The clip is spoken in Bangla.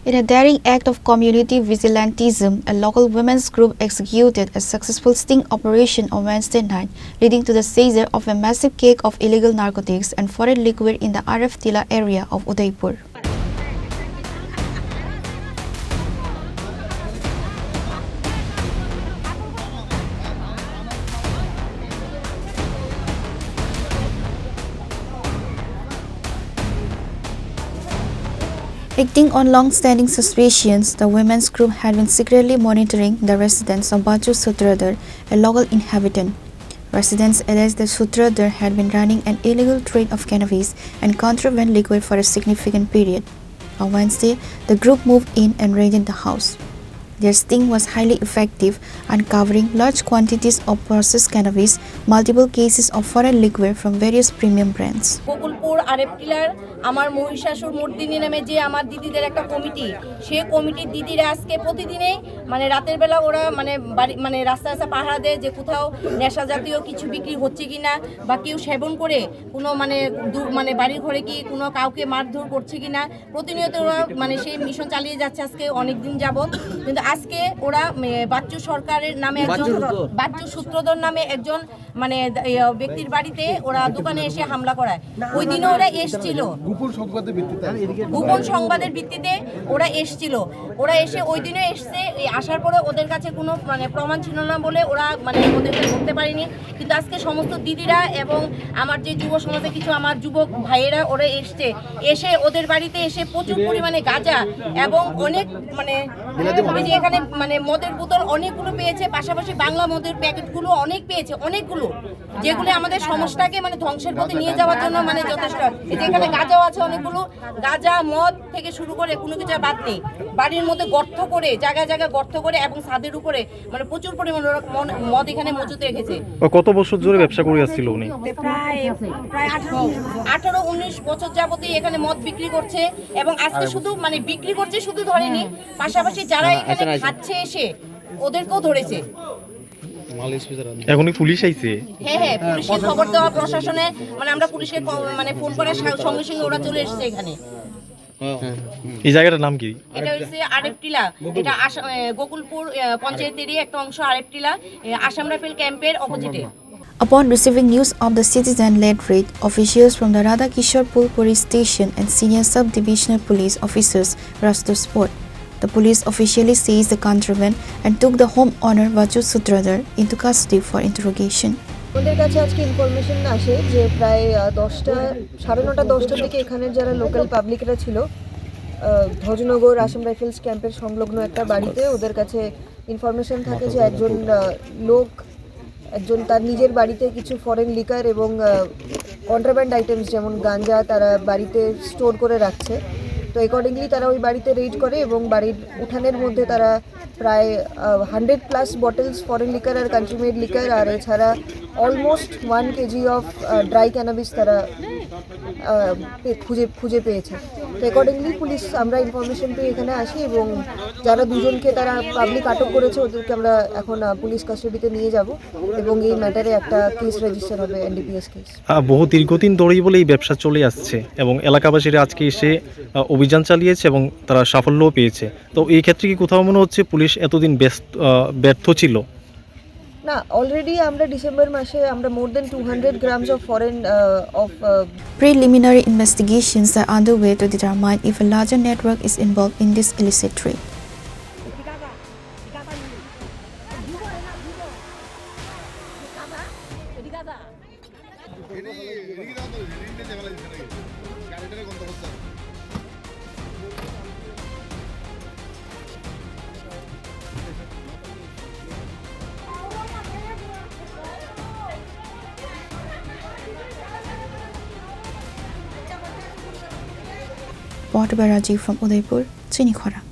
In a daring act of community vigilantism, a local women's group executed a successful sting operation on Wednesday night, leading to the seizure of a massive cake of illegal narcotics and foreign liquid in the RF Tila area of Udaipur. Acting on long-standing suspicions, the women's group had been secretly monitoring the residence of Baju Sutradhar, a local inhabitant. Residents alleged that Sutradhar had been running an illegal trade of cannabis and contraband liquid for a significant period. On Wednesday, the group moved in and raided the house. Their sting was highly effective, uncovering large quantities of processed cannabis, multiple cases of foreign liquid from various premium brands. Udaipur RF Tila আমার মহিষাসুর মূর্তিনি নামে যে আমার দিদিদের একটা কমিটি, সেই কমিটির দিদিরা আজকে প্রতিদিনই মানে রাতের বেলা ওরা মানে রাস্তায় রাস্তায় পাহারা দেয় যে কোথাও নেশা জাতীয় কিছু বিক্রি হচ্ছে কিনা বা কেউ সেবন করে কোনো মানে বাড়ির ঘরে কি কোনো কাউকে মারধর করছে কিনা প্রতিনিয়ত ওরা মানে সেই মিশন চালিয়ে যাচ্ছে আজকে অনেক দিন যাবত। কিন্তু আজকে ওরা বাচ্চু সরকারের নামে একজন বাচ্চু সূত্রধর নামে একজন মানে ব্যক্তির বাড়িতে ওরা দোকানে এসে হামলা করায়। ওই দিনও ওরা এসেছিল গোপন সংবাদের ভিত্তিতে ওরা এসেছিল। ওরা এসে ওই দিনে এসছে, আসার পরে ওদের কাছে কোনো মানে প্রমাণ ছিল না বলে ওরা মানে ওদেরকে ধরতে পারেনি। কিন্তু আজকে সমস্ত দিদিরা এবং আমার যে যুব সমাজে কিছু আমার যুবক ভাইয়েরা ওরা এসে ওদের বাড়িতে এসে প্রচুর পরিমাণে গাঁজা এবং অনেক মানে যে এখানে মানে মদের বোতল অনেকগুলো পেয়েছে, পাশাপাশি বাংলা মদের প্যাকেটগুলো অনেক পেয়েছে, অনেকগুলো যেগুলো আমাদের সমাজটাকে মানে ধ্বংসের পথে নিয়ে যাওয়ার জন্য মানে যথেষ্ট। এখানে গাঁজাও আছে অনেকগুলো, গাঁজা মদ থেকে শুরু করে কোনো কিছু বাদ নেই। বাড়ির মধ্যে গর্ত করে জায়গায় জায়গায় গর্ত করে এবং ছাদের উপরে মানে প্রচুর পরিমাণে মদ এখানে মজুত রেখেছে। কত বছর ধরে ব্যবসা করে আসছিল উনি? প্রায় 18-19 বছর যাবতই এখানে মদ বিক্রি করছে এবং আজকে শুধু মানে বিক্রি করছে শুধু ধরেনি, পাশাপাশি যারা এখানে খাচ্ছে এসে ওদেরকেও ধরেছে। এখনই পুলিশ আইছে? হ্যাঁ, পুলিশকে খবর দেওয়া প্রশাসনে মানে আমরা পুলিশকে মানে ফোন করার সঙ্গে সঙ্গে ওরা চলে এসেছে এখানে। এই জায়গাটার নাম কি? এটা হচ্ছে RF Tila, এটা গোকুলপুর পঞ্চায়েতেরই একটা অংশ। RF Tila আসাম রাইফেল ক্যাম্পের অপোজিটে। Upon receiving news of the citizen-led raid, officials from the Radhakishorpur police station and senior sub-divisional police officers rushed to spot. The police officially seized the contraband and took the homeowner Baju Sutradhar into custody for interrogation. আমাদের কাছে আজকে ইনফরমেশন আসে যে প্রায় 9:30-10টার দিকে এখানে যারা লোকাল পাবলিকরা ছিল ভজনগর আসাম রাইফেলস ক্যাম্পের সংলগ্ন একটা বাড়িতে ওদের কাছে ইনফরমেশন থাকে যে একজন তার নিজের বাড়িতে কিছু ফরেন লিকার এবং কন্ট্রাব্যান্ড আইটেমস যেমন গাঞ্জা তারা বাড়িতে স্টোর করে রাখছে। তো অ্যাকর্ডিংলি তারা ওই বাড়িতে রেড করে এবং বাড়ির উঠানের মধ্যে তারা প্রায় 100+ বটলস ফরেন লিকার আর কান্ট্রি মেড লিকার আর এছাড়া almost 1 kg of dry cannabis তারা খুঁজে পেয়েছে। তো অ্যাকর্ডিংলি আমরা ইনফরমেশন পেয়ে এখানে আসি এবং যারা দুজনকে তারা পাবলিক আটক করেছে ওদেরকে আমরা এখন পুলিশ কাস্টাডিতে নিয়ে যাব এবং এই ম্যাটারে একটা কেস রেজিস্টার হবে, NDPS কেস। বহু দীর্ঘদিন ধরেই বলে এই ব্যবসা চলে আসছে এবং এলাকাবাসীরা আজকে এসে অভিযান চালিয়েছে এবং তারা সাফল্যও পেয়েছে। তো এই ক্ষেত্রে কি কোথাও মনে হচ্ছে পুলিশ এতদিন ব্যর্থ ছিল? না, অলরেডি আমরা ডিসেম্বর মাসে আমরা মোর দেন 200 grams of foreign Preliminary investigations are underway to determine if a larger network is involved in this illicit trade. Reported by Rajiv from Udaipur, Chini, Khorang.